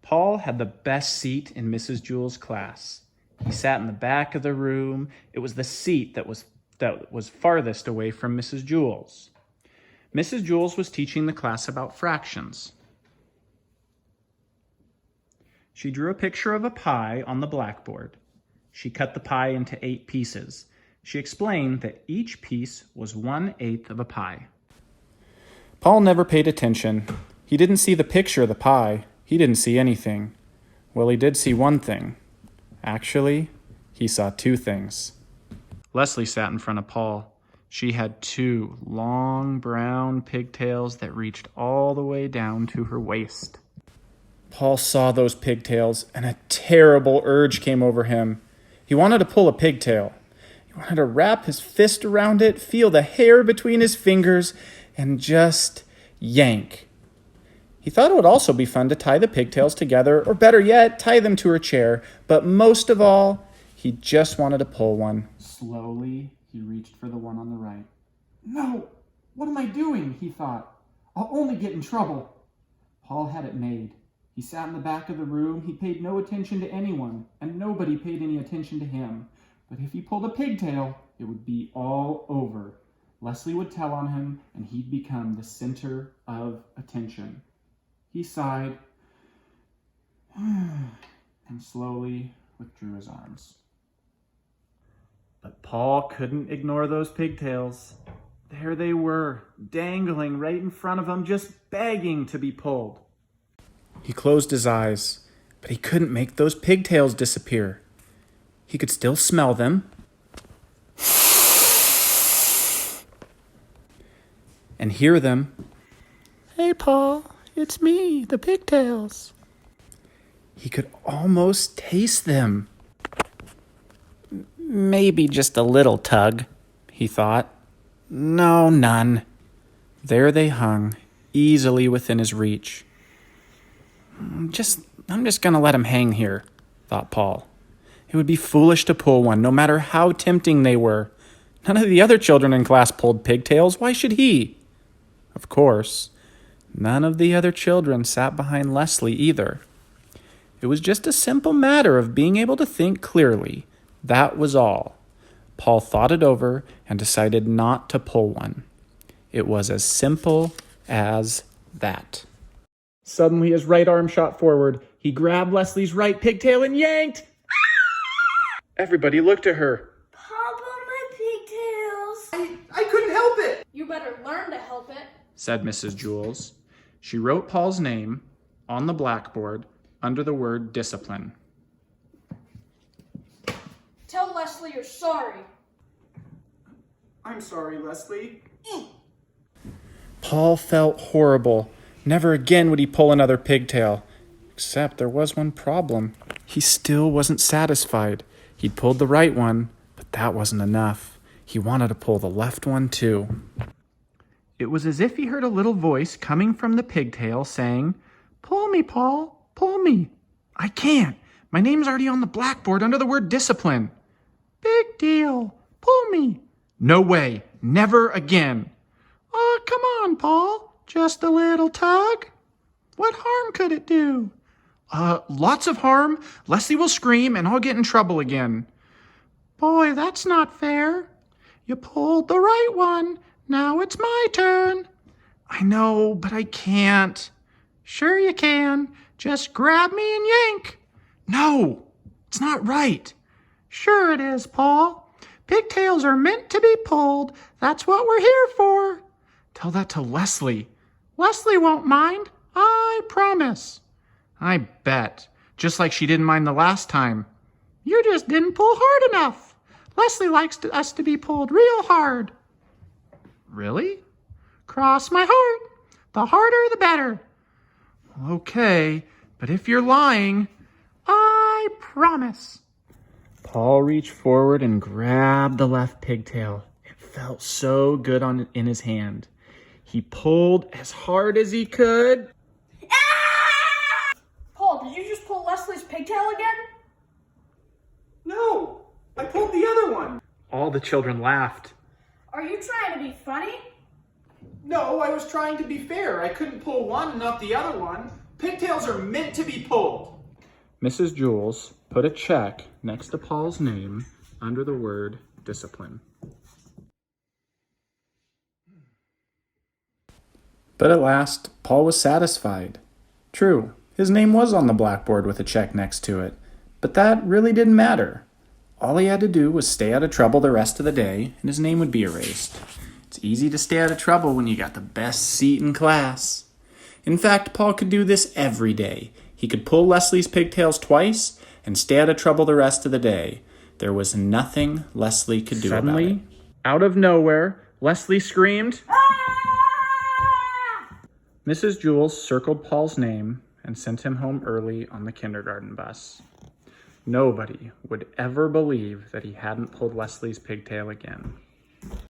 Paul had the best seat in Mrs. Jewell's class. He sat in the back of the room. It was the seat that was farthest away from Mrs. Jewell's. Mrs. Jewell's was teaching the class about fractions. She drew a picture of a pie on the blackboard. She cut the pie into 8 pieces. She explained that each piece was 1/8 of a pie. Paul never paid attention. He didn't see the picture of the pie. He didn't see anything. Well, he did see one thing. Actually, he saw 2 things. Leslie sat in front of Paul. She had 2 long brown pigtails that reached all the way down to her waist. Paul saw those pigtails, and a terrible urge came over him. He wanted to pull a pigtail. He wanted to wrap his fist around it, feel the hair between his fingers, and just yank. He thought it would also be fun to tie the pigtails together, or better yet, tie them to her chair. But most of all, he just wanted to pull one. Slowly, he reached for the one on the right. No, what am I doing? He thought. I'll only get in trouble. Paul had it made. He sat in the back of the room. He paid no attention to anyone, and nobody paid any attention to him. But if he pulled a pigtail, it would be all over. Leslie would tell on him, and he'd become the center of attention. He sighed and slowly withdrew his arms. But Paul couldn't ignore those pigtails. There they were, dangling right in front of him, just begging to be pulled. He closed his eyes, but he couldn't make those pigtails disappear. He could still smell them and hear them. Hey, Paul, it's me, the pigtails. He could almost taste them. Maybe just a little tug, he thought. No, none. There they hung, easily within his reach. I'm just going to let him hang here, thought Paul. It would be foolish to pull one, no matter how tempting they were. None of the other children in class pulled pigtails. Why should he? Of course, none of the other children sat behind Leslie either. It was just a simple matter of being able to think clearly. That was all. Paul thought it over and decided not to pull one. It was as simple as that. Suddenly, his right arm shot forward. He grabbed Leslie's right pigtail and yanked. Everybody looked at her. Papa, my pigtails. I couldn't help it, You better learn to help it, said Mrs. Jewells. She wrote Paul's name on the blackboard under the word discipline. Tell Leslie you're sorry. I'm sorry, Leslie. Paul felt horrible. Never again would he pull another pigtail. Except there was one problem. He still wasn't satisfied. He'd pulled the right one, but that wasn't enough. He wanted to pull the left one too. It was as if he heard a little voice coming from the pigtail saying, "Pull me, Paul, pull me." "I can't. My name's already on the blackboard under the word discipline." "Big deal. Pull me." "No way. Never again." "Oh, come on, Paul. Just a little tug. What harm could it do?" Lots of harm. Leslie will scream and I'll get in trouble again." "Boy, that's not fair. You pulled the right one. Now it's my turn." "I know, but I can't." "Sure you can. Just grab me and yank." "No, it's not right." "Sure it is, Paul. Pigtails are meant to be pulled. That's what we're here for." "Tell that to Leslie." "Leslie won't mind. I promise." "I bet. Just like she didn't mind the last time." "You just didn't pull hard enough. Leslie likes us to be pulled real hard." "Really?" "Cross my heart. The harder, the better." "Okay, but if you're lying..." "I promise." Paul reached forward and grabbed the left pigtail. It felt so good in his hand. He pulled as hard as he could. Paul, did you just pull Leslie's pigtail again? "No, I pulled the other one." All the children laughed. Are you trying to be funny? "No, I was trying to be fair. I couldn't pull one and not the other one. Pigtails are meant to be pulled. Mrs. Jules put a check next to Paul's name under the word discipline. But at last, Paul was satisfied. True, his name was on the blackboard with a check next to it, but that really didn't matter. All he had to do was stay out of trouble the rest of the day, and his name would be erased. It's easy to stay out of trouble when you got the best seat in class. In fact, Paul could do this every day. He could pull Leslie's pigtails twice and stay out of trouble the rest of the day. There was nothing Leslie could do about it. Suddenly, out of nowhere, Leslie screamed, Mrs. Jules circled Paul's name and sent him home early on the kindergarten bus. Nobody would ever believe that he hadn't pulled Leslie's pigtail again.